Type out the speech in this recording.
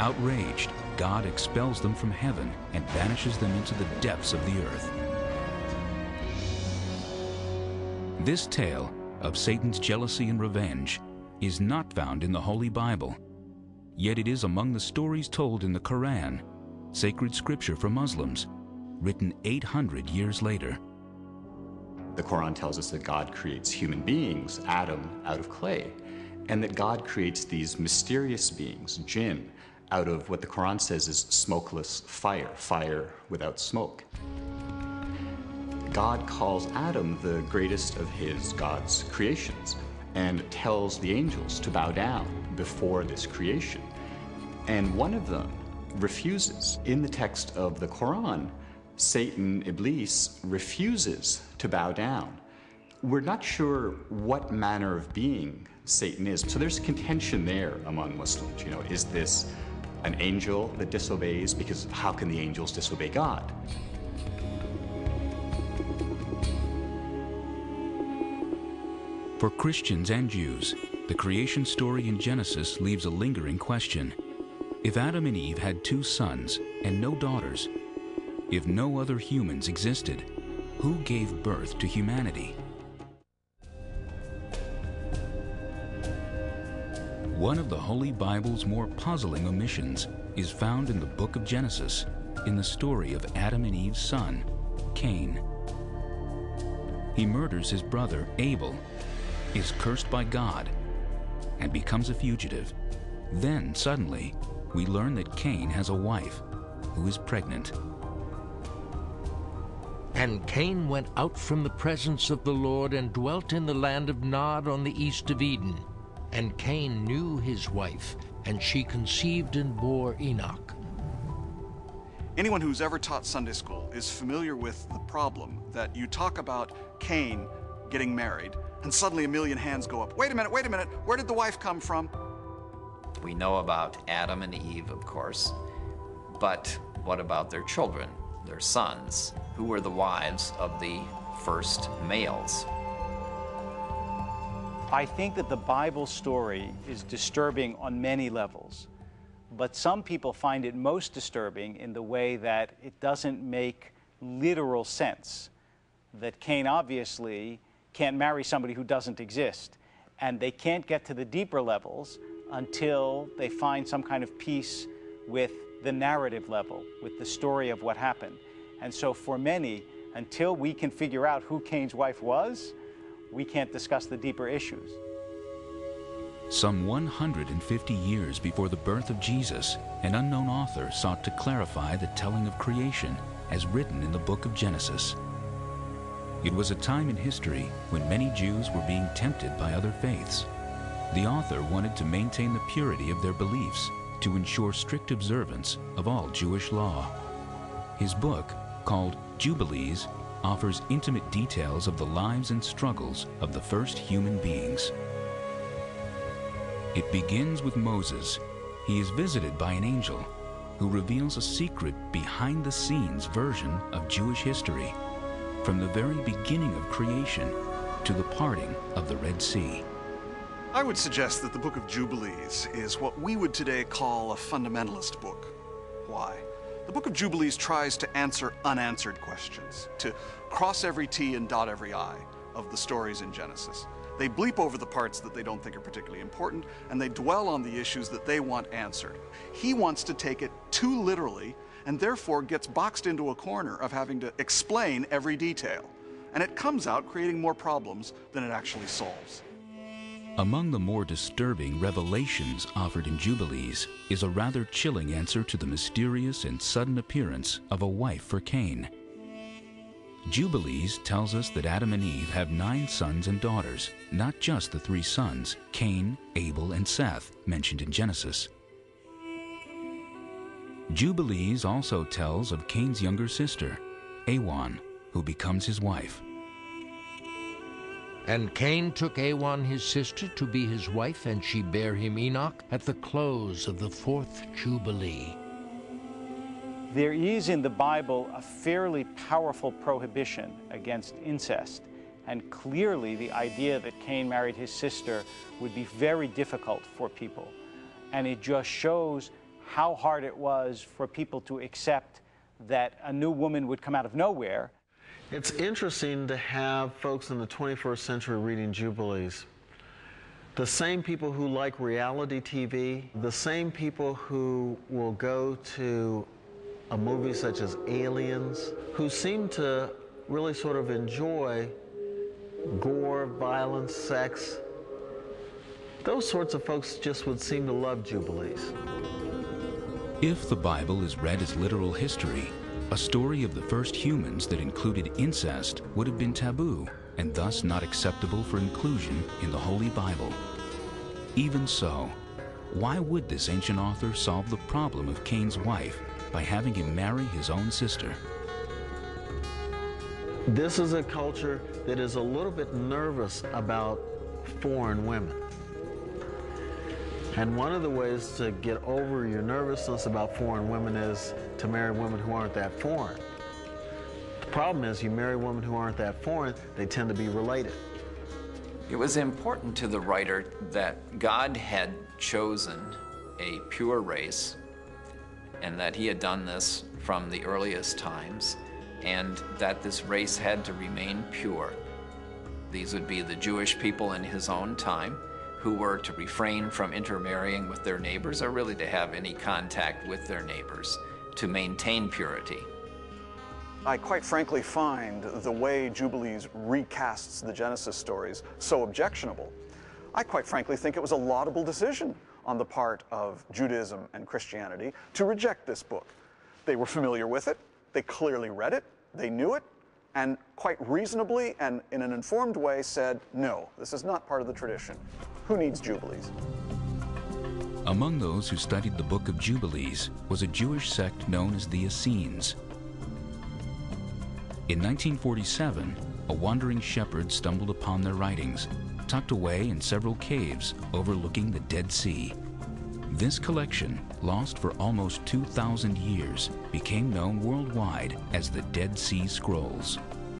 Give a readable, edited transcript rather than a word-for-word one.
Outraged, God expels them from heaven and banishes them into the depths of the earth. This tale of Satan's jealousy and revenge is not found in the Holy Bible, yet it is among the stories told in the Quran, sacred scripture for Muslims, written 800 years later. The Quran tells us that God creates human beings, Adam, out of clay, and that God creates these mysterious beings, jinn, out of what the Quran says is smokeless fire, fire without smoke. God calls Adam the greatest of God's creations, and tells the angels to bow down before this creation. And one of them refuses. In the text of the Quran, Satan, Iblis, refuses to bow down. We're not sure what manner of being Satan is. So there's contention there among Muslims. You know, is this an angel that disobeys? Because how can the angels disobey God? For Christians and Jews, the creation story in Genesis leaves a lingering question. If Adam and Eve had 2 sons and no daughters, if no other humans existed, who gave birth to humanity? One of the Holy Bible's more puzzling omissions is found in the book of Genesis, in the story of Adam and Eve's son, Cain. He murders his brother Abel, is cursed by God, and becomes a fugitive. Then, suddenly, we learn that Cain has a wife who is pregnant. And Cain went out from the presence of the Lord and dwelt in the land of Nod on the east of Eden. And Cain knew his wife, and she conceived and bore Enoch. Anyone who's ever taught Sunday school is familiar with the problem that you talk about Cain getting married, and suddenly a million hands go up. Wait a minute, where did the wife come from? We know about Adam and Eve, of course, but what about their children, their sons? Who were the wives of the first males? I think that the Bible story is disturbing on many levels, but some people find it most disturbing in the way that it doesn't make literal sense. That Cain obviously can't marry somebody who doesn't exist, and they can't get to the deeper levels until they find some kind of peace with the narrative level, with the story of what happened. And so for many, until we can figure out who Cain's wife was, we can't discuss the deeper issues. Some 150 years before the birth of Jesus, an unknown author sought to clarify the telling of creation as written in the book of Genesis. It was a time in history when many Jews were being tempted by other faiths. The author wanted to maintain the purity of their beliefs to ensure strict observance of all Jewish law. His book, called Jubilees, offers intimate details of the lives and struggles of the first human beings. It begins with Moses. He is visited by an angel who reveals a secret behind-the-scenes version of Jewish history, from the very beginning of creation to the parting of the Red Sea. I would suggest that the Book of Jubilees is what we would today call a fundamentalist book. Why? The Book of Jubilees tries to answer unanswered questions, to cross every T and dot every I of the stories in Genesis. They bleep over the parts that they don't think are particularly important, and they dwell on the issues that they want answered. He wants to take it too literally, and therefore gets boxed into a corner of having to explain every detail. And it comes out creating more problems than it actually solves. Among the more disturbing revelations offered in Jubilees is a rather chilling answer to the mysterious and sudden appearance of a wife for Cain. Jubilees tells us that Adam and Eve have 9 sons and daughters, not just the 3 sons, Cain, Abel, and Seth, mentioned in Genesis. Jubilees also tells of Cain's younger sister, Awan, who becomes his wife. And Cain took Awan his sister to be his wife, and she bare him Enoch at the close of the 4th Jubilee. There is in the Bible a fairly powerful prohibition against incest, and clearly the idea that Cain married his sister would be very difficult for people. And it just shows how hard it was for people to accept that a new woman would come out of nowhere. It's interesting to have folks in the 21st century reading Jubilees. The same people who like reality TV, the same people who will go to a movie such as Aliens, who seem to really sort of enjoy gore, violence, sex. Those sorts of folks just would seem to love Jubilees. If the Bible is read as literal history, a story of the first humans that included incest would have been taboo and thus not acceptable for inclusion in the Holy Bible. Even so, why would this ancient author solve the problem of Cain's wife by having him marry his own sister? This is a culture that is a little bit nervous about foreign women. And one of the ways to get over your nervousness about foreign women is to marry women who aren't that foreign. The problem is you marry women who aren't that foreign, they tend to be related. It was important to the writer that God had chosen a pure race and that he had done this from the earliest times, and that this race had to remain pure. These would be the Jewish people in his own time, who were to refrain from intermarrying with their neighbors or really to have any contact with their neighbors to maintain purity. I quite frankly find the way Jubilees recasts the Genesis stories so objectionable. I quite frankly think it was a laudable decision on the part of Judaism and Christianity to reject this book. They were familiar with it, they clearly read it, they knew it, and quite reasonably and in an informed way said, no, this is not part of the tradition. Who needs Jubilees? Among those who studied the Book of Jubilees was a Jewish sect known as the Essenes. In 1947, a wandering shepherd stumbled upon their writings, tucked away in several caves overlooking the Dead Sea. This collection, lost for almost 2,000 years, became known worldwide as the Dead Sea Scrolls.